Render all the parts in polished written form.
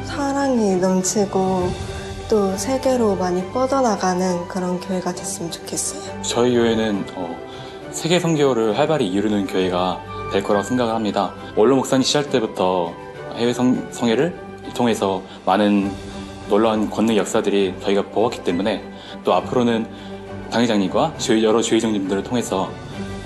사랑이 넘치고 또 세계로 많이 뻗어나가는 그런 교회가 됐으면 좋겠어요. 저희 교회는 세계 선교를 활발히 이루는 교회가 될 거라고 생각을 합니다. 원로 목사님 시절 때부터 해외 성회를 통해서 많은 놀라운 권능 역사들이 저희가 보았기 때문에 또 앞으로는 당회장님과 여러 주의장님들을 통해서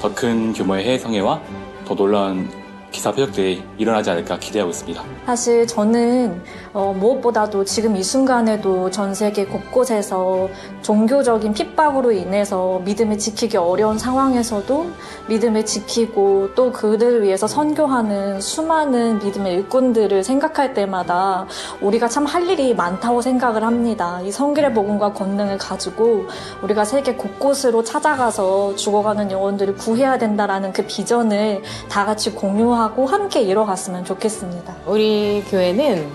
더 큰 규모의 해외 성회와 더 놀라운 기사 표적들이 일어나지 않을까 기대하고 있습니다. 사실 저는 무엇보다도 지금 이 순간에도 전 세계 곳곳에서 종교적인 핍박으로 인해서 믿음을 지키기 어려운 상황에서도 믿음을 지키고 또 그들을 위해서 선교하는 수많은 믿음의 일꾼들을 생각할 때마다 우리가 참 할 일이 많다고 생각을 합니다. 이 성결의 복음과 권능을 가지고 우리가 세계 곳곳으로 찾아가서 죽어가는 영혼들을 구해야 된다라는 그 비전을 다 같이 공유하고 함께 이뤄갔으면 좋겠습니다. 우리 교회는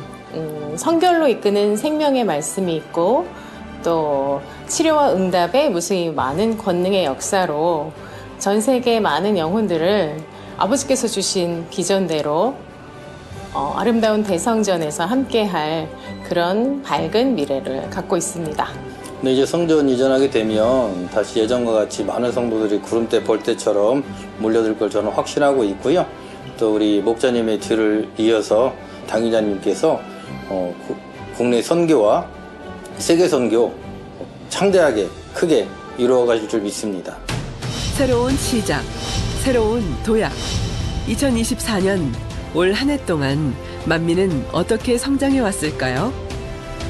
성결로 이끄는 생명의 말씀이 있고 또 치료와 응답의 무수히 많은 권능의 역사로 전 세계 많은 영혼들을 아버지께서 주신 비전대로 아름다운 대성전에서 함께할 그런 밝은 미래를 갖고 있습니다. 근데 이제 성전 이전하게 되면 다시 예전과 같이 많은 성도들이 구름대 벌떼처럼 몰려들 걸 저는 확신하고 있고요. 또 우리 목자님의 뒤를 이어서 당회장님께서 국내 선교와 세계 선교 창대하게 크게 이루어 가실 줄 믿습니다. 새로운 시작, 새로운 도약. 2024년 올 한 해 동안 만민은 어떻게 성장해 왔을까요?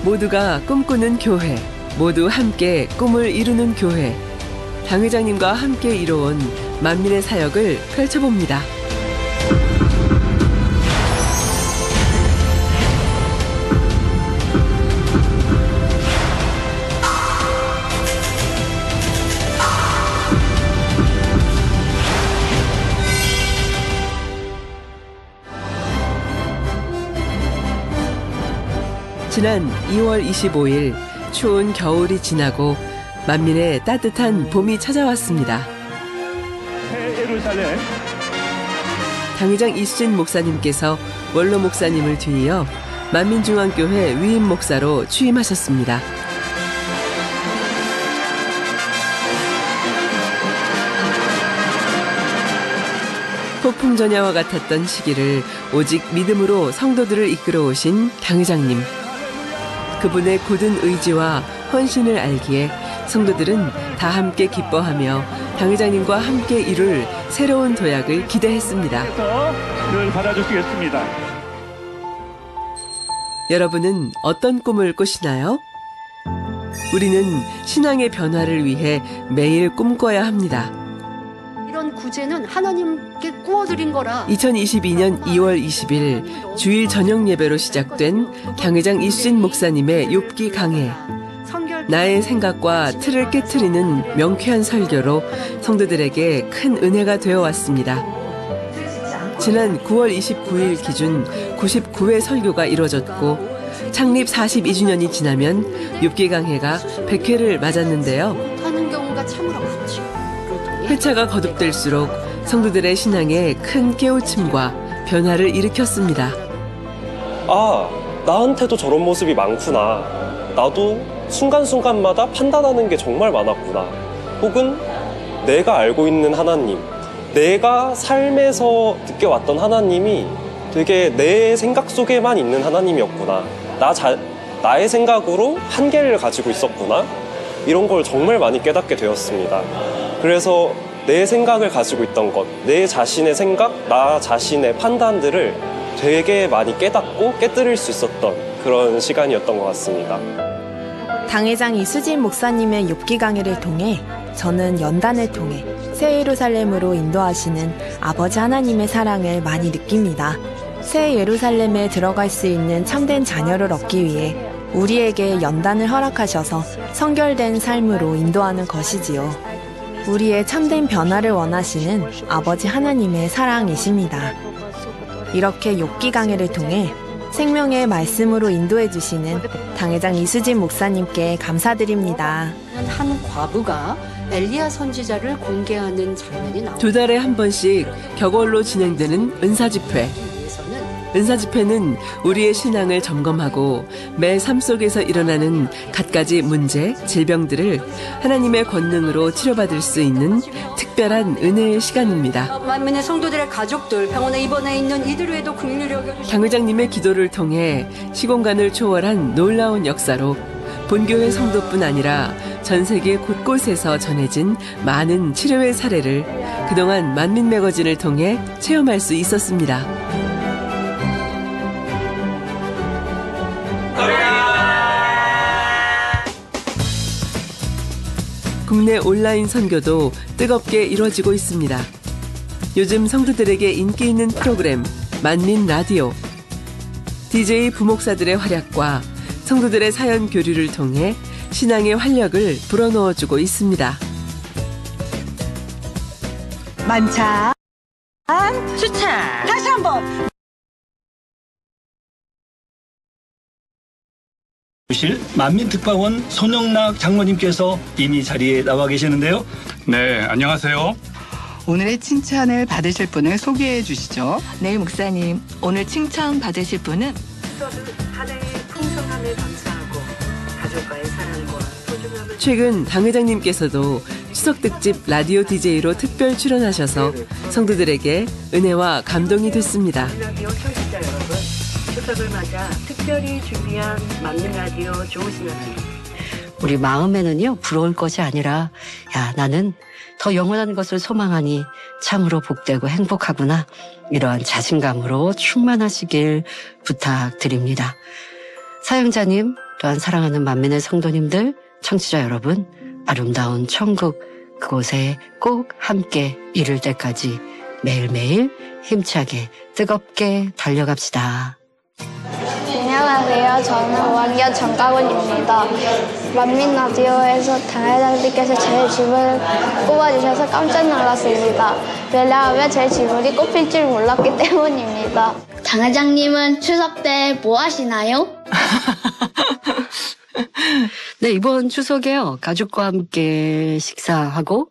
모두가 꿈꾸는 교회, 모두 함께 꿈을 이루는 교회. 당회장님과 함께 이뤄온 만민의 사역을 펼쳐봅니다. 지난 2월 25일 추운 겨울이 지나고 만민의 따뜻한 봄이 찾아왔습니다. 새 예루살렘 당회장 이수진 목사님께서 원로 목사님을 뒤이어 만민중앙교회 위임 목사로 취임하셨습니다. 폭풍전야와 같았던 시기를 오직 믿음으로 성도들을 이끌어 오신 당회장님. 그분의 굳은 의지와 헌신을 알기에 성도들은 다 함께 기뻐하며 당회장님과 함께 이룰 새로운 도약을 기대했습니다. 늘 받아주시겠습니다. 여러분은 어떤 꿈을 꾸시나요? 우리는 신앙의 변화를 위해 매일 꿈꿔야 합니다. 이런 구제는 하나님께 구워드린 거라. 2022년 2월 20일 주일 저녁 예배로 시작된 당회장 이수진 목사님의 욥기 강해. 나의 생각과 틀을 깨트리는 명쾌한 설교로 성도들에게 큰 은혜가 되어 왔습니다. 지난 9월 29일 기준 99회 설교가 이뤄졌고 창립 42주년이 지나면 욥기 강해가 100회를 맞았는데요. 하는 경우가 참으로 많죠. 회차가 거듭될수록 성도들의 신앙에 큰 깨우침과 변화를 일으켰습니다. 아, 나한테도 저런 모습이 많구나. 나도 순간순간마다 판단하는 게 정말 많았구나. 혹은 내가 알고 있는 하나님, 내가 삶에서 느껴왔던 하나님이 되게 내 생각 속에만 있는 하나님이었구나. 나의 생각으로 한계를 가지고 있었구나. 이런 걸 정말 많이 깨닫게 되었습니다. 그래서 내 생각을 가지고 있던 것, 내 자신의 생각, 나 자신의 판단들을 되게 많이 깨닫고 깨뜨릴 수 있었던 그런 시간이었던 것 같습니다. 당회장 이수진 목사님의 욥기 강의를 통해 저는 연단을 통해 새 예루살렘으로 인도하시는 아버지 하나님의 사랑을 많이 느낍니다. 새 예루살렘에 들어갈 수 있는 참된 자녀를 얻기 위해 우리에게 연단을 허락하셔서 성결된 삶으로 인도하는 것이지요. 우리의 참된 변화를 원하시는 아버지 하나님의 사랑이십니다. 이렇게 욥기 강해를 통해 생명의 말씀으로 인도해 주시는 당회장 이수진 목사님께 감사드립니다. 한 과부가 엘리야 선지자를 공개하는 장면이 나옵니다. 2달에 한 번씩 격월로 진행되는 은사집회. 은사집회는 우리의 신앙을 점검하고 매 삶 속에서 일어나는 갖가지 문제, 질병들을 하나님의 권능으로 치료받을 수 있는 특별한 은혜의 시간입니다. 만민의 성도들의 가족들, 병원에 입원해 있는 이들 외에도 긍휼히 여겨주시고 당 회장님의 기도를 통해 시공간을 초월한 놀라운 역사로 본교회 성도뿐 아니라 전 세계 곳곳에서 전해진 많은 치료의 사례를 그동안 만민 매거진을 통해 체험할 수 있었습니다. 국내 온라인 선교도 뜨겁게 이루어지고 있습니다. 요즘 성도들에게 인기 있는 프로그램 만민 라디오. DJ 부목사들의 활약과 성도들의 사연 교류를 통해 신앙의 활력을 불어넣어주고 있습니다. 만찬 추천 다시 한번 실 만민특파원 손영락 장로님께서 이미 자리에 나와 계시는데요. 네, 안녕하세요. 오늘의 칭찬을 받으실 분을 소개해 주시죠. 네, 목사님. 오늘 칭찬 받으실 분은 하나의 풍성함을 감사하고 가족과의 사랑과 소중함을 최근 당 회장님께서도 추석 특집 라디오 DJ로 특별 출연하셔서 성도들에게 은혜와 감동이 됐습니다. 라디오 청취자 여러분, 추석을 맞아 특별히 준비한 만민 라디오 좋으시나요? 우리 마음에는요, 부러울 것이 아니라, 야, 나는 더 영원한 것을 소망하니 참으로 복되고 행복하구나. 이러한 자신감으로 충만하시길 부탁드립니다. 사용자님, 또한 사랑하는 만민의 성도님들, 청취자 여러분, 아름다운 천국, 그곳에 꼭 함께 이룰 때까지 매일매일 힘차게 뜨겁게 달려갑시다. 안녕하세요. 저는 5학년 정가훈입니다. 만민 라디오에서 당 회장님께서 제 질문을 꼽아주셔서 깜짝 놀랐습니다. 왜냐하면 제 질문이 꼽힐 줄 몰랐기 때문입니다. 당 회장님은 추석 때 뭐 하시나요? 네, 이번 추석에요. 가족과 함께 식사하고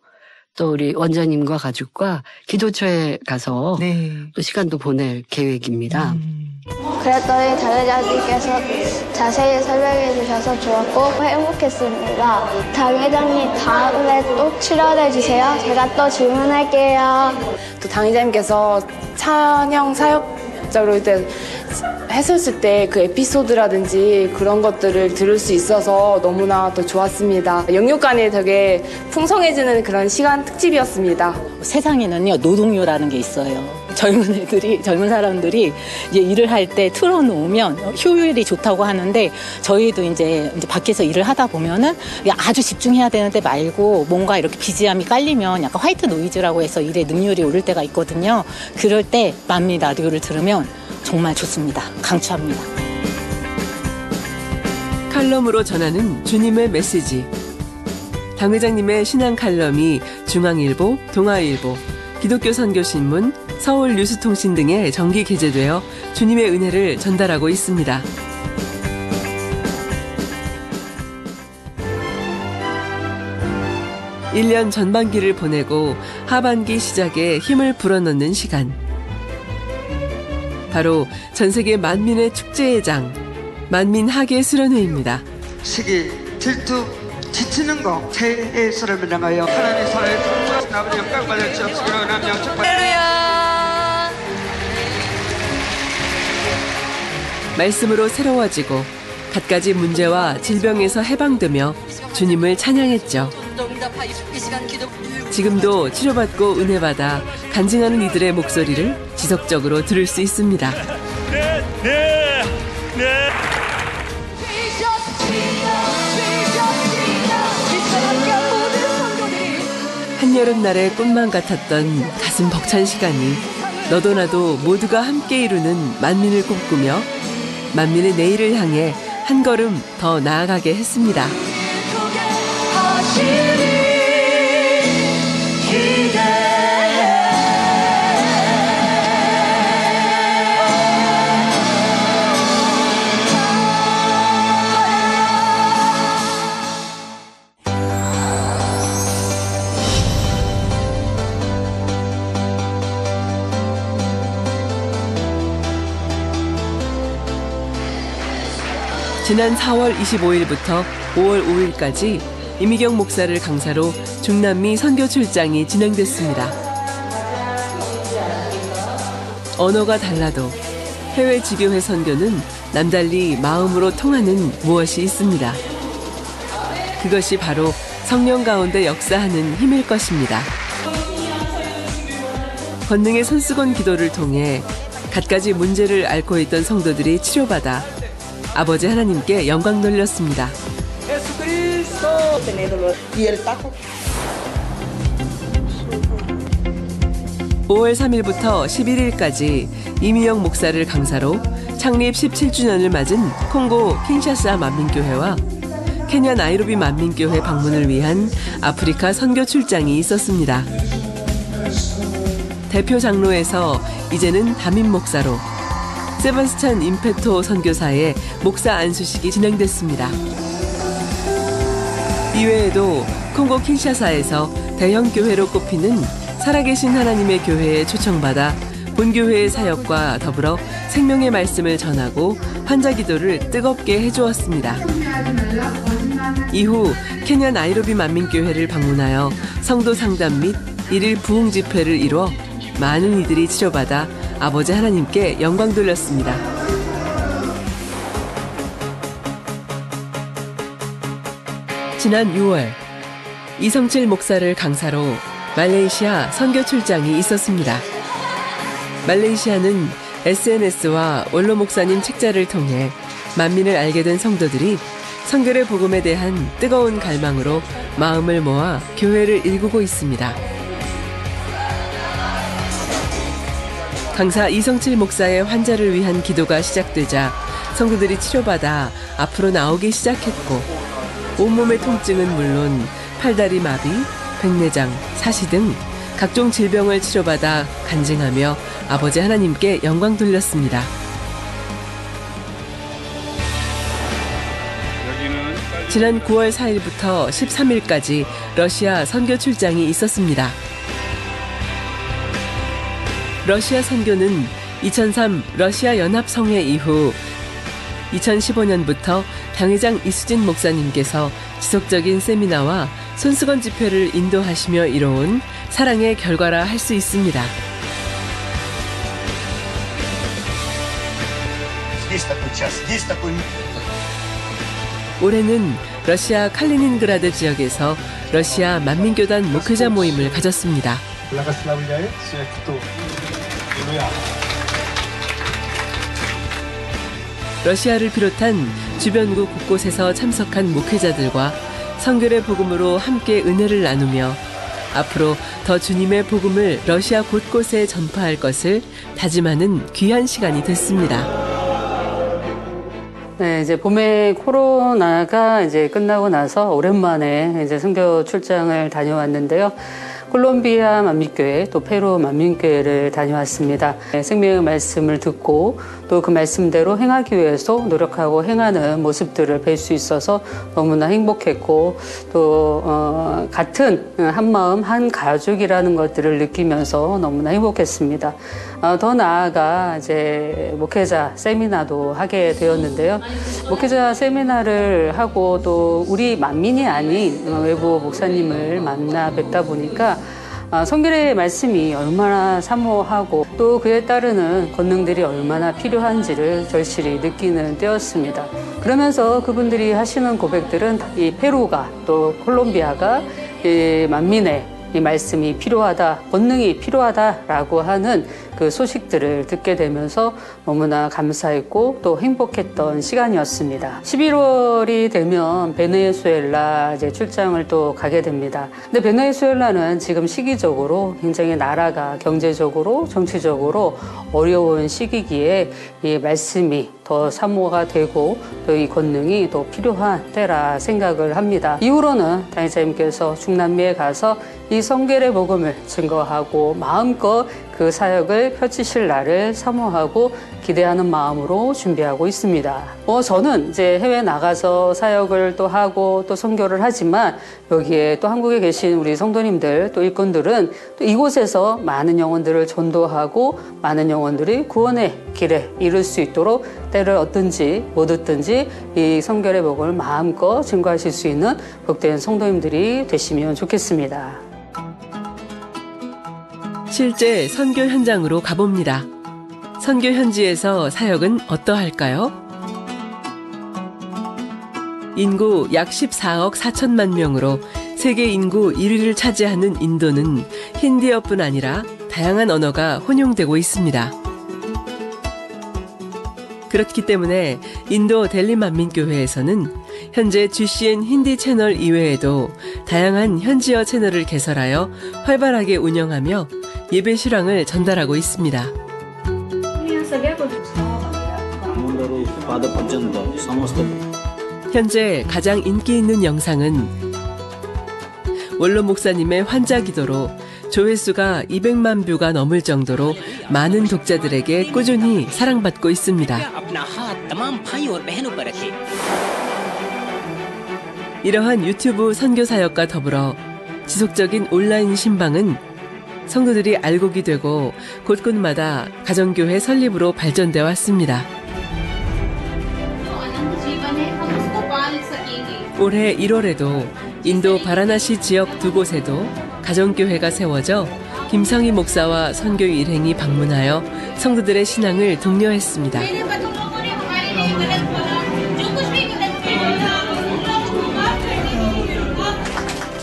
또 우리 원장님과 가족과 기도처에 가서 또 시간도 보낼 계획입니다. 그랬더니 당 회장님께서 자세히 설명해 주셔서 좋았고 행복했습니다. 당 회장님 다음에 또 출연해 주세요. 제가 또 질문할게요. 또 당 회장님께서 찬양 사역자로 했었을 때 그 에피소드라든지 그런 것들을 들을 수 있어서 너무나 더 좋았습니다. 영육간에 되게 풍성해지는 그런 시간 특집이었습니다. 세상에는요, 노동요라는 게 있어요. 젊은 사람들이 이제 일을 할 때 틀어놓으면 효율이 좋다고 하는데 저희도 이제 밖에서 일을 하다 보면은 아주 집중해야 되는데 말고 뭔가 이렇게 BGM이 깔리면 약간 화이트 노이즈라고 해서 일의 능률이 오를 때가 있거든요. 그럴 때 만민 라디오를 들으면 정말 좋습니다. 강추합니다. 칼럼으로 전하는 주님의 메시지. 당 회장님의 신앙 칼럼이 중앙일보, 동아일보, 기독교 선교신문, 서울 뉴스통신 등에 정기 게재되어 주님의 은혜를 전달하고 있습니다. (1년) 전반기를 보내고 하반기 시작에 힘을 불어넣는 시간. 바로 전세계 만민의 축제의 장, 만민학예 수련회입니다. 시기, 질투, 지치는 거 새해 사람을 향하여 하나님의 사랑의 풍성하신 아버지 영광 받을 수 없으기로 하나님 영적 할렐루야. 말씀으로 새로워지고 갖가지 문제와 질병에서 해방되며 주님을 찬양했죠. 지금도 치료받고 은혜받아 간증하는 이들의 목소리를 지속적으로 들을 수 있습니다. 네. 한여름날의 꿈만 같았던 가슴 벅찬 시간이 너도 나도 모두가 함께 이루는 만민을 꿈꾸며 만민의 내일을 향해 한 걸음 더 나아가게 했습니다. 지난 4월 25일부터 5월 5일까지 이미경 목사를 강사로 중남미 선교 출장이 진행됐습니다. 언어가 달라도 해외 지교회 선교는 남달리 마음으로 통하는 무엇이 있습니다. 그것이 바로 성령 가운데 역사하는 힘일 것입니다. 권능의 손수건 기도를 통해 갖가지 문제를 앓고 있던 성도들이 치료받아 아버지 하나님께 영광 돌렸습니다. 5월 3일부터 11일까지 이미영 목사를 강사로 창립 17주년을 맞은 콩고 킨샤사 만민교회와 케냐 나이로비 만민교회 방문을 위한 아프리카 선교 출장이 있었습니다. 대표 장로에서 이제는 담임 목사로 세바스찬 임페토 선교사의 목사 안수식이 진행됐습니다. 이외에도 콩고 킨샤사에서 대형 교회로 꼽히는 살아계신 하나님의 교회에 초청받아 본교회의 사역과 더불어 생명의 말씀을 전하고 환자 기도를 뜨겁게 해주었습니다. 이후 케냐 나이로비 만민교회를 방문하여 성도 상담 및 일일 부흥 집회를 이루어 많은 이들이 치료받아 아버지 하나님께 영광 돌렸습니다. 지난 6월 이성칠 목사를 강사로 말레이시아 선교 출장이 있었습니다. 말레이시아는 SNS와 원로 목사님 책자를 통해 만민을 알게 된 성도들이 선교의 복음에 대한 뜨거운 갈망으로 마음을 모아 교회를 일구고 있습니다. 강사 이성칠 목사의 환자를 위한 기도가 시작되자 성도들이 치료받아 앞으로 나오기 시작했고 온몸의 통증은 물론 팔다리 마비, 백내장, 사시 등 각종 질병을 치료받아 간증하며 아버지 하나님께 영광 돌렸습니다. 지난 9월 4일부터 13일까지 러시아 선교 출장이 있었습니다. 러시아 선교는 2003 러시아 연합성회 이후 2015년부터 당회장 이수진 목사님께서 지속적인 세미나와 손수건 집회를 인도하시며 이뤄온 사랑의 결과라 할 수 있습니다. 올해는 러시아 칼리닌그라드 지역에서 러시아 만민교단 목회자 모임을 가졌습니다. 러시아를 비롯한 주변국 곳곳에서 참석한 목회자들과 선교의 복음으로 함께 은혜를 나누며 앞으로 더 주님의 복음을 러시아 곳곳에 전파할 것을 다짐하는 귀한 시간이 됐습니다. 네, 이제 봄에 코로나가 이제 끝나고 나서 오랜만에 이제 선교 출장을 다녀왔는데요. 콜롬비아 만민교회 또 페루 만민교회를 다녀왔습니다. 생명의 말씀을 듣고 또 그 말씀대로 행하기 위해서 노력하고 행하는 모습들을 뵐 수 있어서 너무나 행복했고 또 같은 한 마음 한 가족이라는 것들을 느끼면서 너무나 행복했습니다. 더 나아가 이제 목회자 세미나도 하게 되었는데요. 목회자 세미나를 하고 또 우리 만민이 아닌 외부 목사님을 만나 뵙다 보니까 성결의 말씀이 얼마나 사모하고 또 그에 따르는 권능들이 얼마나 필요한지를 절실히 느끼는 때였습니다. 그러면서 그분들이 하시는 고백들은 이 페루가 또 콜롬비아가 이 만민의 이 말씀이 필요하다, 권능이 필요하다라고 하는 그 소식들을 듣게 되면서 너무나 감사했고 또 행복했던 시간이었습니다. 11월이 되면 베네수엘라 이제 출장을 또 가게 됩니다. 근데 베네수엘라는 지금 시기적으로 굉장히 나라가 경제적으로 정치적으로 어려운 시기기에 이 말씀이 더 사모가 되고 또 이 권능이 더 필요한 때라 생각을 합니다. 이후로는 당회자님께서 중남미에 가서 이 성결의 복음을 증거하고 마음껏 그 사역을 펼치실 날을 사모하고 기대하는 마음으로 준비하고 있습니다. 저는 이제 해외 나가서 사역을 또 하고 또 선교를 하지만 여기에 또 한국에 계신 우리 성도님들 또 일꾼들은 또 이곳에서 많은 영혼들을 전도하고 많은 영혼들이 구원의 길에 이룰 수 있도록 때를 얻든지 못 얻든지 이 성결의 복을 마음껏 증거하실 수 있는 복된 성도님들이 되시면 좋겠습니다. 실제 선교 현장으로 가봅니다. 선교 현지에서 사역은 어떠할까요? 인구 약 14억 4천만 명으로 세계 인구 1위를 차지하는 인도는 힌디어뿐 아니라 다양한 언어가 혼용되고 있습니다. 그렇기 때문에 인도 델리 만민교회에서는 현재 GCN 힌디 채널 이외에도 다양한 현지어 채널을 개설하여 활발하게 운영하며 예배 실황을 전달하고 있습니다. 현재 가장 인기 있는 영상은 원로 목사님의 환자 기도로 조회수가 200만 뷰가 넘을 정도로 많은 독자들에게 꾸준히 사랑받고 있습니다. 이러한 유튜브 선교 사역과 더불어 지속적인 온라인 신방은 성도들이 알곡이 되고 곳곳마다 가정교회 설립으로 발전되어 왔습니다. 올해 1월에도 인도 바라나시 지역 두 곳에도 가정교회가 세워져 김성희 목사와 선교 일행이 방문하여 성도들의 신앙을 독려했습니다.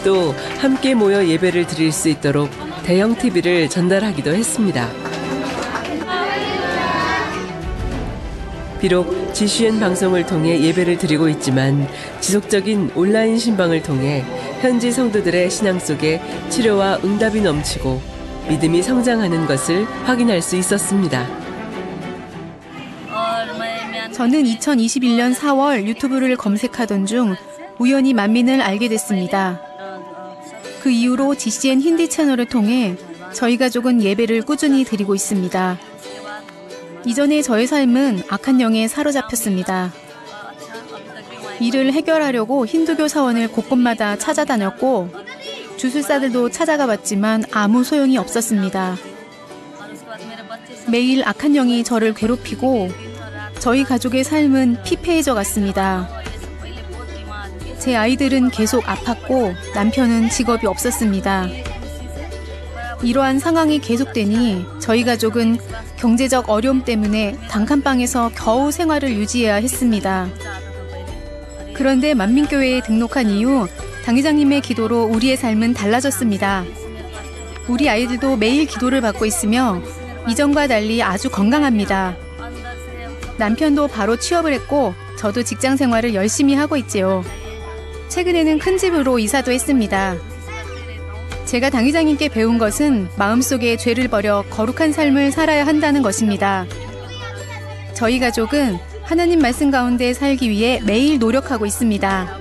또 함께 모여 예배를 드릴 수 있도록 대형 TV를 전달하기도 했습니다. 비록 GCN 방송을 통해 예배를 드리고 있지만 지속적인 온라인 신방을 통해 현지 성도들의 신앙 속에 치료와 응답이 넘치고 믿음이 성장하는 것을 확인할 수 있었습니다. 저는 2021년 4월 유튜브를 검색하던 중 우연히 만민을 알게 됐습니다. 그 이후로 GCN 힌디 채널을 통해 저희 가족은 예배를 꾸준히 드리고 있습니다. 이전에 저의 삶은 악한 영에 사로잡혔습니다. 이를 해결하려고 힌두교 사원을 곳곳마다 찾아다녔고 주술사들도 찾아가 봤지만 아무 소용이 없었습니다. 매일 악한 영이 저를 괴롭히고 저희 가족의 삶은 피폐해져 갔습니다. 제 아이들은 계속 아팠고 남편은 직업이 없었습니다. 이러한 상황이 계속되니 저희 가족은 경제적 어려움 때문에 단칸방에서 겨우 생활을 유지해야 했습니다. 그런데 만민교회에 등록한 이후 당회장님의 기도로 우리의 삶은 달라졌습니다. 우리 아이들도 매일 기도를 받고 있으며 이전과 달리 아주 건강합니다. 남편도 바로 취업을 했고 저도 직장 생활을 열심히 하고 있지요. 최근에는 큰 집으로 이사도 했습니다. 제가 당회장님께 배운 것은 마음속에 죄를 버려 거룩한 삶을 살아야 한다는 것입니다. 저희 가족은 하나님 말씀 가운데 살기 위해 매일 노력하고 있습니다.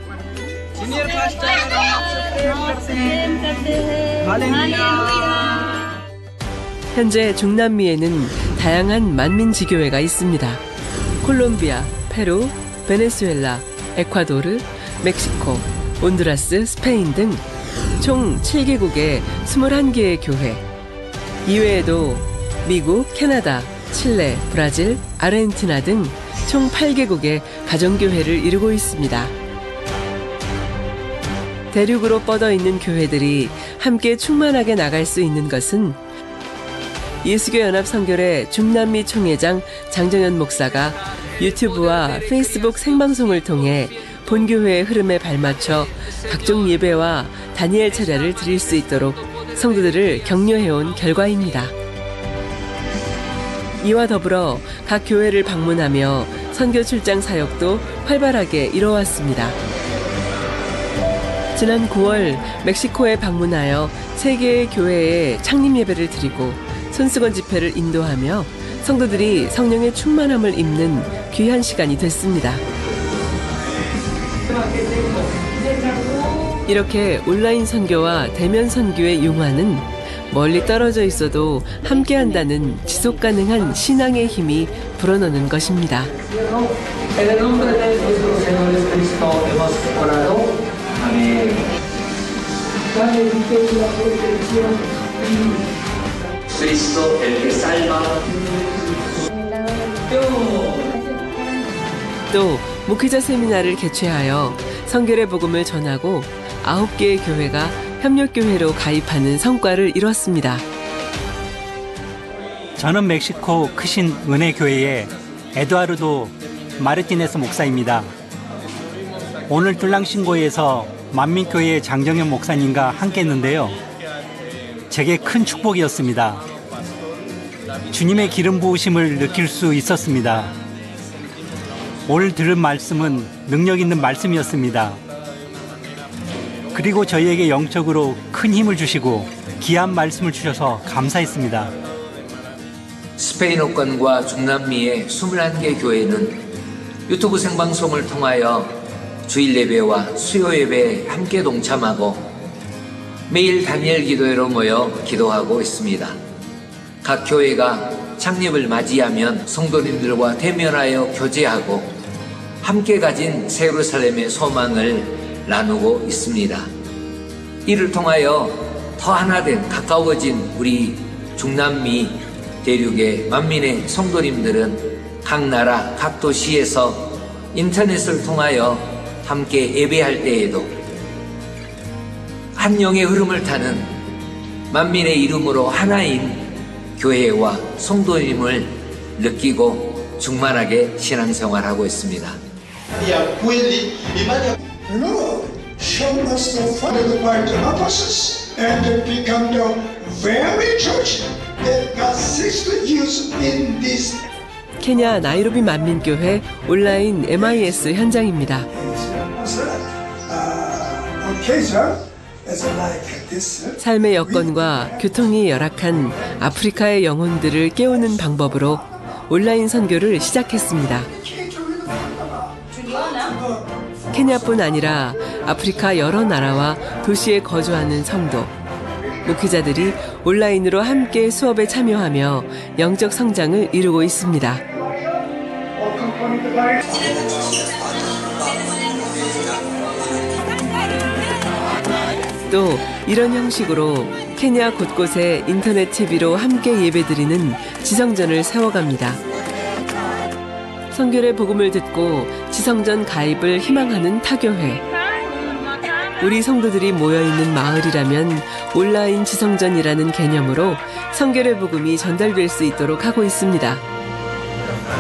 현재 중남미에는 다양한 만민지교회가 있습니다. 콜롬비아, 페루, 베네수엘라, 에콰도르, 멕시코, 온두라스, 스페인 등 총 7개국의 21개의 교회, 이외에도 미국, 캐나다, 칠레, 브라질, 아르헨티나 등 총 8개국의 가정교회를 이루고 있습니다. 대륙으로 뻗어 있는 교회들이 함께 충만하게 나갈 수 있는 것은 예수교 연합 선교회 중남미 총회장 장정현 목사가 유튜브와 페이스북 생방송을 통해 본교회의 흐름에 발맞춰 각종 예배와 다니엘 차례를 드릴 수 있도록 성도들을 격려해온 결과입니다. 이와 더불어 각 교회를 방문하며 선교 출장 사역도 활발하게 이뤄왔습니다. 지난 9월 멕시코에 방문하여 3개의 교회에 창립 예배를 드리고 손수건 집회를 인도하며 성도들이 성령의 충만함을 입는 귀한 시간이 됐습니다. 이렇게 온라인 선교와 대면 선교의 융화는 멀리 떨어져 있어도 함께한다는 지속 가능한 신앙의 힘이 불어넣는 것입니다. 또 목회자 세미나를 개최하여 성결의 복음을 전하고 9개의 교회가 협력교회로 가입하는 성과를 이뤘습니다. 저는 멕시코 크신 은혜교회의 에두아르도 마르티네스 목사입니다. 오늘 뚫랑신고에서 만민교회 장정현 목사님과 함께 했는데요. 제게 큰 축복이었습니다. 주님의 기름 부으심을 느낄 수 있었습니다. 오늘 들은 말씀은 능력 있는 말씀이었습니다. 그리고 저희에게 영적으로 큰 힘을 주시고 귀한 말씀을 주셔서 감사했습니다. 스페인어권과 중남미의 21개 교회는 유튜브 생방송을 통하여 주일 예배와 수요 예배에 함께 동참하고 매일 다니엘 기도회로 모여 기도하고 있습니다. 각 교회가 창립을 맞이하면 성도님들과 대면하여 교제하고 함께 가진 새 예루살렘의 소망을 나누고 있습니다. 이를 통하여 더 하나된 가까워진 우리 중남미 대륙의 만민의 성도님들은 각 나라, 각 도시에서 인터넷을 통하여 함께 예배할 때에도 한 영의 흐름을 타는 만민의 이름으로 하나인 교회와 성도님을 느끼고 충만하게 신앙생활하고 있습니다. Show us to follow the right apostles and become the very church that God seeks to use in this. 케냐 나이로비 만민교회 온라인 MIS 현장입니다. 삶의 여건과 교통이 열악한 아프리카의 영혼들을 깨우는 방법으로 온라인 선교를 시작했습니다. 케냐뿐 아니라 아프리카 여러 나라와 도시에 거주하는 성도, 목회자들이 온라인으로 함께 수업에 참여하며 영적 성장을 이루고 있습니다. 또 이런 형식으로 케냐 곳곳에 인터넷 TV로 함께 예배드리는 지성전을 세워갑니다. 성결의 복음을 듣고 지성전 가입을 희망하는 타교회. 우리 성도들이 모여있는 마을이라면 온라인 지성전이라는 개념으로 성결의 복음이 전달될 수 있도록 하고 있습니다.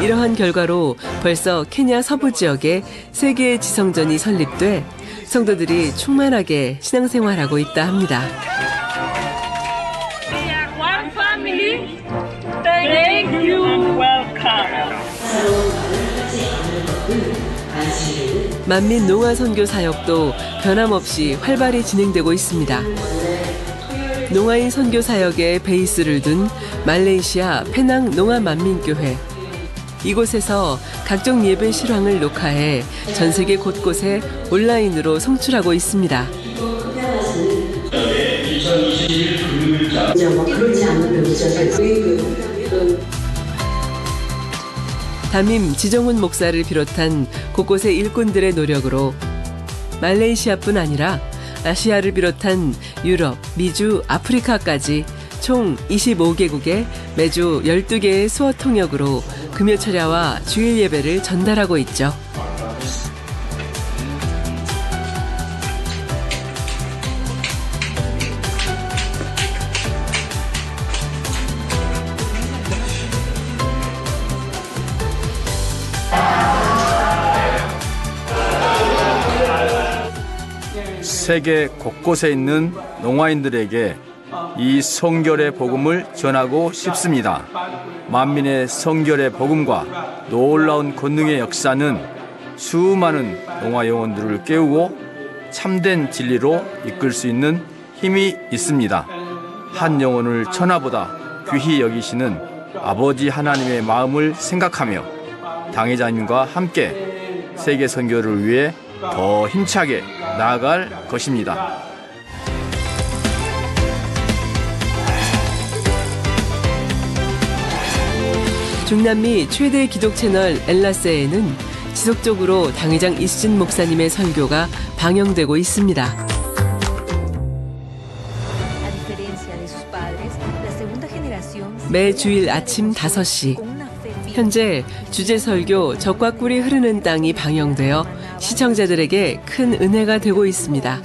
이러한 결과로 벌써 케냐 서부 지역에 3개의 지성전이 설립돼 성도들이 충만하게 신앙생활하고 있다 합니다. 만민 농아 선교 사역도 변함없이 활발히 진행되고 있습니다. 농아인 선교 사역에 베이스를 둔 말레이시아 페낭 농아 만민교회. 이곳에서 각종 예배 실황을 녹화해 전 세계 곳곳에 온라인으로 송출하고 있습니다. 담임 지정훈 목사를 비롯한 곳곳의 일꾼들의 노력으로 말레이시아뿐 아니라 아시아를 비롯한 유럽, 미주, 아프리카까지 총 25개국에 매주 12개의 수어 통역으로 금요 철야와 주일 예배를 전달하고 있죠. 세계 곳곳에 있는 농아인들에게 이 성결의 복음을 전하고 싶습니다. 만민의 성결의 복음과 놀라운 권능의 역사는 수많은 농아 영혼들을 깨우고 참된 진리로 이끌 수 있는 힘이 있습니다. 한 영혼을 천하보다 귀히 여기시는 아버지 하나님의 마음을 생각하며 당회자님과 함께 세계 선교를 위해 더 힘차게 나아갈 것입니다. 중남미 최대 기독 채널 엘라세에는 지속적으로 당회장 이수진 목사님의 설교가 방영되고 있습니다. 매 주일 아침 5시 현재 주제 설교 적과 꿀이 흐르는 땅이 방영되어 시청자들에게 큰 은혜가 되고 있습니다.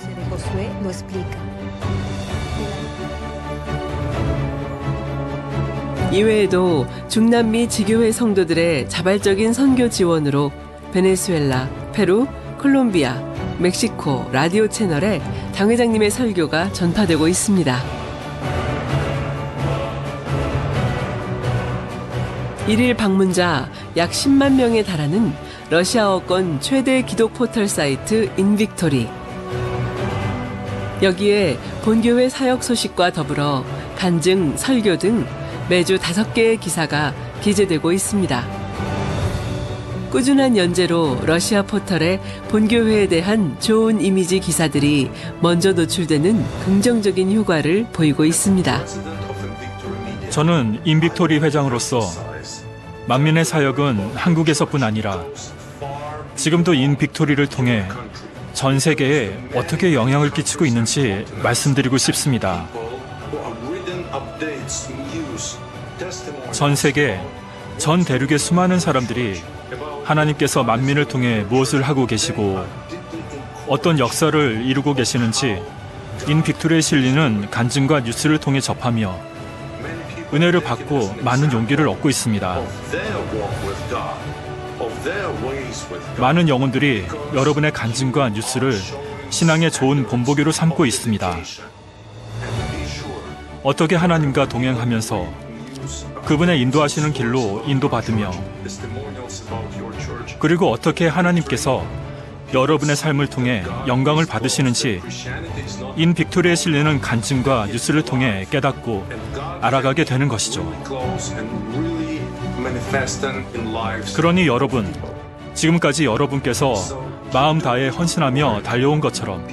이외에도 중남미 지교회 성도들의 자발적인 선교 지원으로 베네수엘라, 페루, 콜롬비아, 멕시코 라디오 채널에 당회장님의 설교가 전파되고 있습니다. 일일 방문자 약 10만 명에 달하는 러시아어권 최대 기독 포털 사이트 인빅토리. 여기에 본교회 사역 소식과 더불어 간증, 설교 등 매주 5개의 기사가 기재되고 있습니다. 꾸준한 연재로 러시아 포털에 본교회에 대한 좋은 이미지 기사들이 먼저 노출되는 긍정적인 효과를 보이고 있습니다. 저는 인빅토리 회장으로서 만민의 사역은 한국에서뿐 아니라 지금도 인빅토리를 통해 전 세계에 어떻게 영향을 끼치고 있는지 말씀드리고 싶습니다. 전 세계, 전 대륙의 수많은 사람들이 하나님께서 만민을 통해 무엇을 하고 계시고 어떤 역사를 이루고 계시는지 인빅토리에 실리는 간증과 뉴스를 통해 접하며 은혜를 받고 많은 용기를 얻고 있습니다. 많은 영혼들이 여러분의 간증과 뉴스를 신앙의 좋은 본보기로 삼고 있습니다. 어떻게 하나님과 동행하면서 그분의 인도하시는 길로 인도받으며 그리고 어떻게 하나님께서 여러분의 삶을 통해 영광을 받으시는지 인빅토리에 실리는 간증과 뉴스를 통해 깨닫고 알아가게 되는 것이죠. 그러니 여러분, 지금까지 여러분께서 마음 다해 헌신하며 달려온 것처럼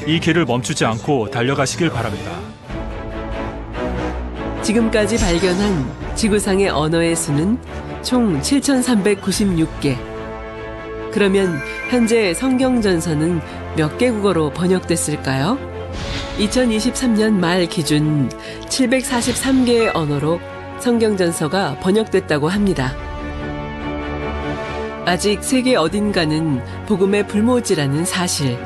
이 길을 멈추지 않고 달려가시길 바랍니다. 지금까지 발견한 지구상의 언어의 수는 총 7,396개. 그러면 현재 성경전서는 몇 개 국어로 번역됐을까요? 2023년 말 기준 743개의 언어로 성경전서가 번역됐다고 합니다. 아직 세계 어딘가는 복음의 불모지라는 사실.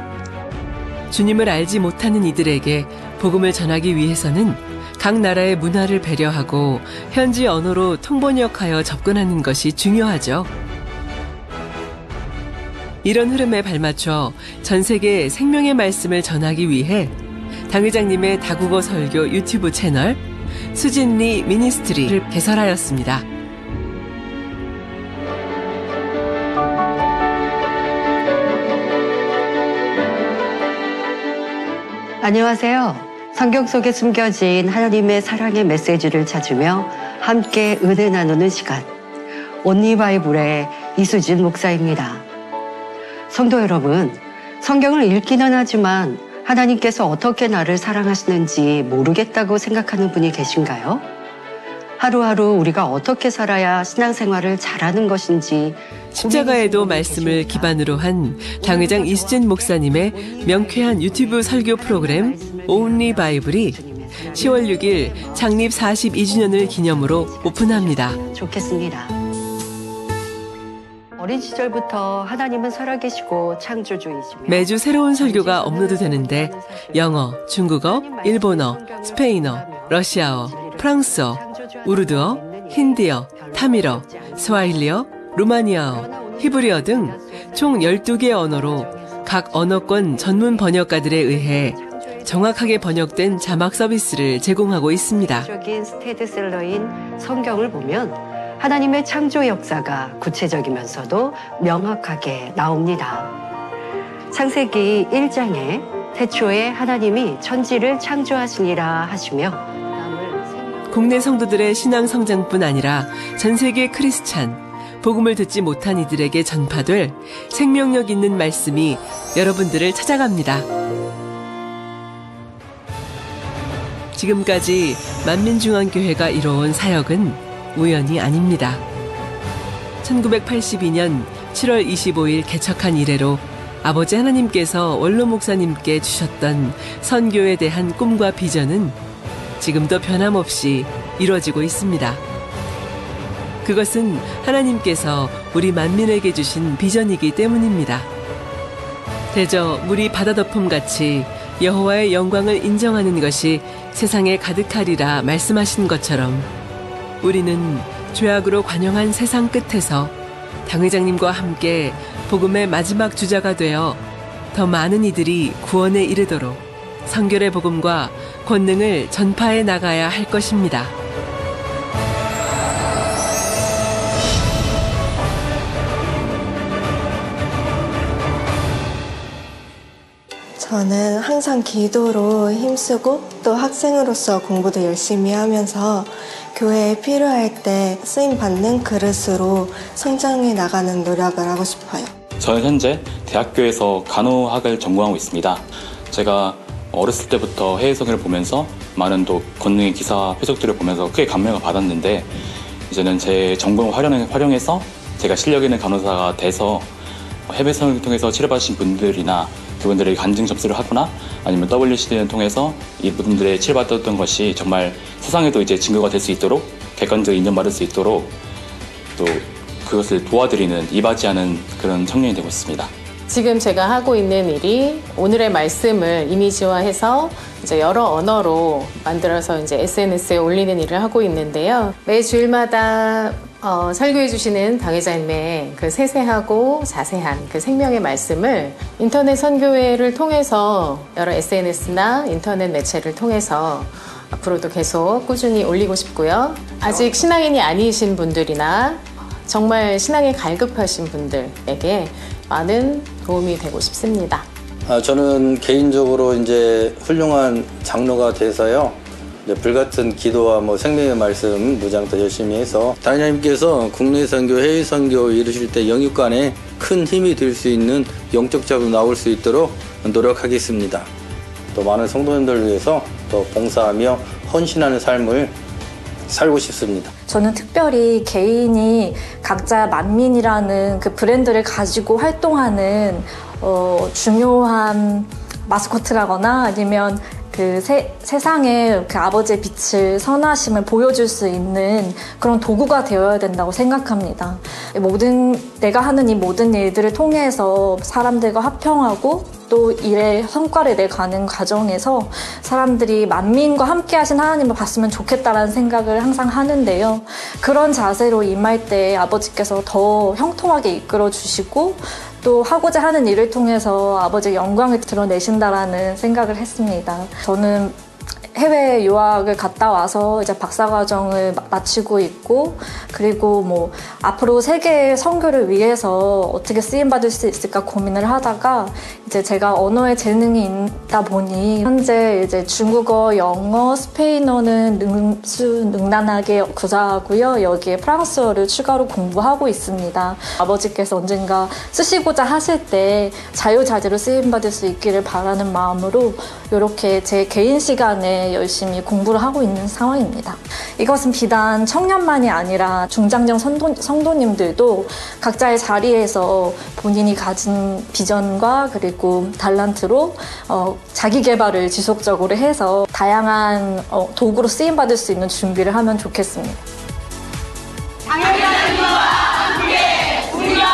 주님을 알지 못하는 이들에게 복음을 전하기 위해서는 각 나라의 문화를 배려하고 현지 언어로 통번역하여 접근하는 것이 중요하죠. 이런 흐름에 발맞춰 전 세계에 생명의 말씀을 전하기 위해 당회장님의 다국어 설교 유튜브 채널 수진리 미니스트리를 개설하였습니다. 안녕하세요. 성경 속에 숨겨진 하나님의 사랑의 메시지를 찾으며 함께 은혜 나누는 시간. 온리 바이블의 이수진 목사입니다. 성도 여러분, 성경을 읽기는 하지만 하나님께서 어떻게 나를 사랑하시는지 모르겠다고 생각하는 분이 계신가요? 하루하루 우리가 어떻게 살아야 신앙생활을 잘하는 것인지 십자가에도 말씀을 기반으로 한 당회장 이수진 목사님의 명쾌한 유튜브 설교 프로그램 온리 바이블이 10월 6일 창립 42주년을 기념으로 오픈합니다. 좋겠습니다. 어린 시절부터 하나님은 살아계시고 창조주이시며 매주 새로운 설교가 업로드되는데 영어, 중국어, 일본어, 스페인어, 러시아어, 프랑스어, 우르드어, 힌디어, 타밀어, 스와힐리어, 루마니아어, 히브리어 등 총 12개 언어로 각 언어권 전문 번역가들에 의해 정확하게 번역된 자막 서비스를 제공하고 있습니다. 적인 스테디셀러인 성경을 보면 하나님의 창조 역사가 구체적이면서도 명확하게 나옵니다. 창세기 1장에 태초에 하나님이 천지를 창조하시니라 하시며 국내 성도들의 신앙 성장뿐 아니라 전 세계 크리스찬, 복음을 듣지 못한 이들에게 전파될 생명력 있는 말씀이 여러분들을 찾아갑니다. 지금까지 만민중앙교회가 이뤄온 사역은 우연이 아닙니다. 1982년 7월 25일 개척한 이래로 아버지 하나님께서 원로 목사님께 주셨던 선교에 대한 꿈과 비전은 지금도 변함없이 이루어지고 있습니다. 그것은 하나님께서 우리 만민에게 주신 비전이기 때문입니다. 대저 물이 바다덮음같이 여호와의 영광을 인정하는 것이 세상에 가득하리라 말씀하신 것처럼 우리는 죄악으로 관영한 세상 끝에서 당 회장님과 함께 복음의 마지막 주자가 되어 더 많은 이들이 구원에 이르도록 성결의 복음과 권능을 전파해 나가야 할 것입니다. 저는 항상 기도로 힘쓰고 또 학생으로서 공부도 열심히 하면서 교회에 필요할 때 쓰임받는 그릇으로 성장해 나가는 노력을 하고 싶어요. 저는 현재 대학교에서 간호학을 전공하고 있습니다. 제가 어렸을 때부터 해외성을 보면서 많은 또 권능의 기사 표적들을 보면서 크게 감명을 받았는데 이제는 제 전공을 활용해서 제가 실력 있는 간호사가 돼서 해외성을 통해서 치료받으신 분들이나 그분들의 간증 접수를 하거나 아니면 WCD를 통해서 이분들의 치료받았던 것이 정말 세상에도 이제 증거가 될 수 있도록 객관적으로 인정받을 수 있도록 또 그것을 도와드리는 이바지하는 그런 청년이 되고 있습니다. 지금 제가 하고 있는 일이 오늘의 말씀을 이미지화해서 이제 여러 언어로 만들어서 이제 SNS에 올리는 일을 하고 있는데요. 매 주일마다 설교해 주시는 당회자님의 그 세세하고 자세한 그 생명의 말씀을 인터넷 선교회를 통해서 여러 SNS나 인터넷 매체를 통해서 앞으로도 계속 꾸준히 올리고 싶고요. 아직 신앙인이 아니신 분들이나 정말 신앙에 갈급하신 분들에게 많은 도움이 되고 싶습니다. 저는 개인적으로 이제 훌륭한 장로가 돼서요. 불같은 기도와 생명의 말씀 무장 더 열심히 해서 당회장님께서 국내 선교, 해외 선교 이루실 때 영육간에 큰 힘이 될 수 있는 영적 자도 나올 수 있도록 노력하겠습니다. 또 많은 성도님들을 위해서 또 봉사하며 헌신하는 삶을 살고 싶습니다. 저는 특별히 개인이 각자 만민이라는 그 브랜드를 가지고 활동하는 중요한 마스코트라거나 아니면 그 세상에 그 아버지의 빛을 선하심을 보여줄 수 있는 그런 도구가 되어야 된다고 생각합니다. 내가 하는 이 모든 일들을 통해서 사람들과 화평하고 또 일의 성과를 내가는 과정에서 사람들이 만민과 함께 하신 하나님을 봤으면 좋겠다라는 생각을 항상 하는데요. 그런 자세로 임할 때 아버지께서 더 형통하게 이끌어 주시고 또 하고자 하는 일을 통해서 아버지의 영광을 드러내신다라는 생각을 했습니다. 저는 해외 유학을 갔다 와서 이제 박사과정을 마치고 있고 그리고 앞으로 세계 선교를 위해서 어떻게 쓰임받을 수 있을까 고민을 하다가 이제 제가 언어에 재능이 있다 보니 현재 이제 중국어, 영어, 스페인어는 능란하게 구사하고요. 여기에 프랑스어를 추가로 공부하고 있습니다. 아버지께서 언젠가 쓰시고자 하실 때 자유자재로 쓰임받을 수 있기를 바라는 마음으로 이렇게 제 개인 시간에 열심히 공부를 하고 있는 상황입니다. 이것은 비단 청년만이 아니라 중장년 성도님들도 각자의 자리에서 본인이 가진 비전과 그리고 달란트로 자기 개발을 지속적으로 해서 다양한 도구로 쓰임받을 수 있는 준비를 하면 좋겠습니다. 당회장님과 함께 우리가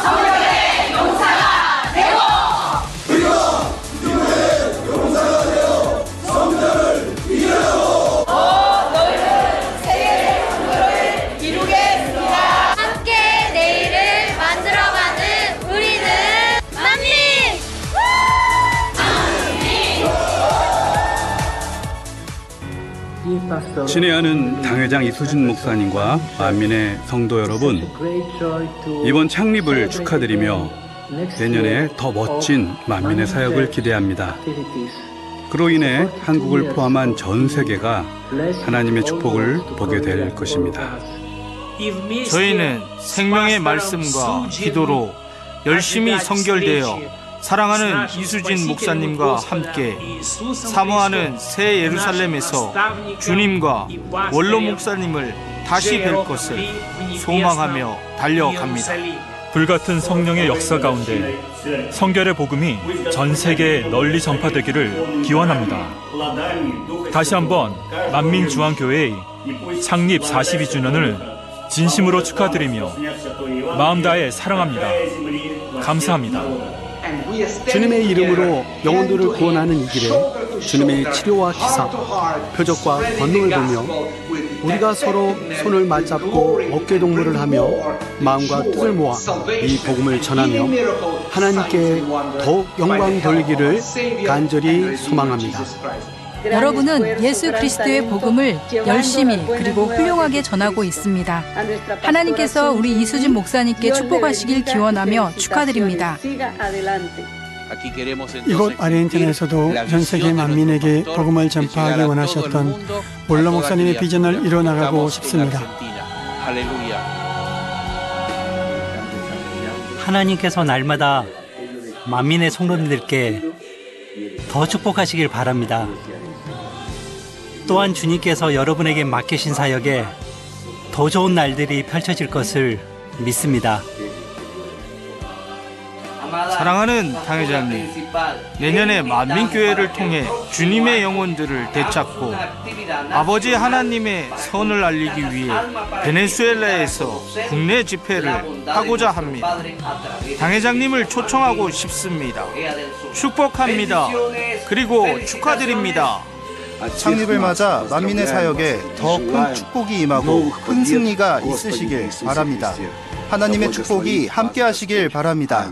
성결의 용사가 되고 친애하는 당회장 이수진 목사님과 만민의 성도 여러분, 이번 창립을 축하드리며 내년에 더 멋진 만민의 사역을 기대합니다. 그로 인해 한국을 포함한 전 세계가 하나님의 축복을 보게 될 것입니다. 저희는 생명의 말씀과 기도로 열심히 성결되어 사랑하는 이수진 목사님과 함께 사모하는 새 예루살렘에서 주님과 원로 목사님을 다시 뵐 것을 소망하며 달려갑니다. 불같은 성령의 역사 가운데 성결의 복음이 전 세계에 널리 전파되기를 기원합니다. 다시 한번 만민중앙교회의 창립 42주년을 진심으로 축하드리며 마음 다해 사랑합니다. 감사합니다. 주님의 이름으로 영혼들을 구원하는 이 길에 주님의 치료와 기사, 표적과 권능을 보며 우리가 서로 손을 맞잡고 어깨동무를 하며 마음과 뜻을 모아 이 복음을 전하며 하나님께 더욱 영광 돌리기를 간절히 소망합니다. 여러분은 예수 그리스도의 복음을 열심히 그리고 훌륭하게 전하고 있습니다. 하나님께서 우리 이수진 목사님께 축복하시길 기원하며 축하드립니다. 이곳 아르헨티나에서도 전 세계 만민에게 복음을 전파하기 원하셨던 원로 목사님의 비전을 이뤄나가고 싶습니다. 하나님께서 날마다 만민의 성도님들께 더 축복하시길 바랍니다. 또한 주님께서 여러분에게 맡기신 사역에 더 좋은 날들이 펼쳐질 것을 믿습니다. 사랑하는 당회장님, 내년에 만민교회를 통해 주님의 영혼들을 되찾고 아버지 하나님의 선을 알리기 위해 베네수엘라에서 국내 집회를 하고자 합니다. 당회장님을 초청하고 싶습니다. 축복합니다. 그리고 축하드립니다. 창립을 맞아 만민의 사역에 더 큰 축복이 임하고 큰 승리가 있으시길 바랍니다. 하나님의 축복이 함께 하시길 바랍니다.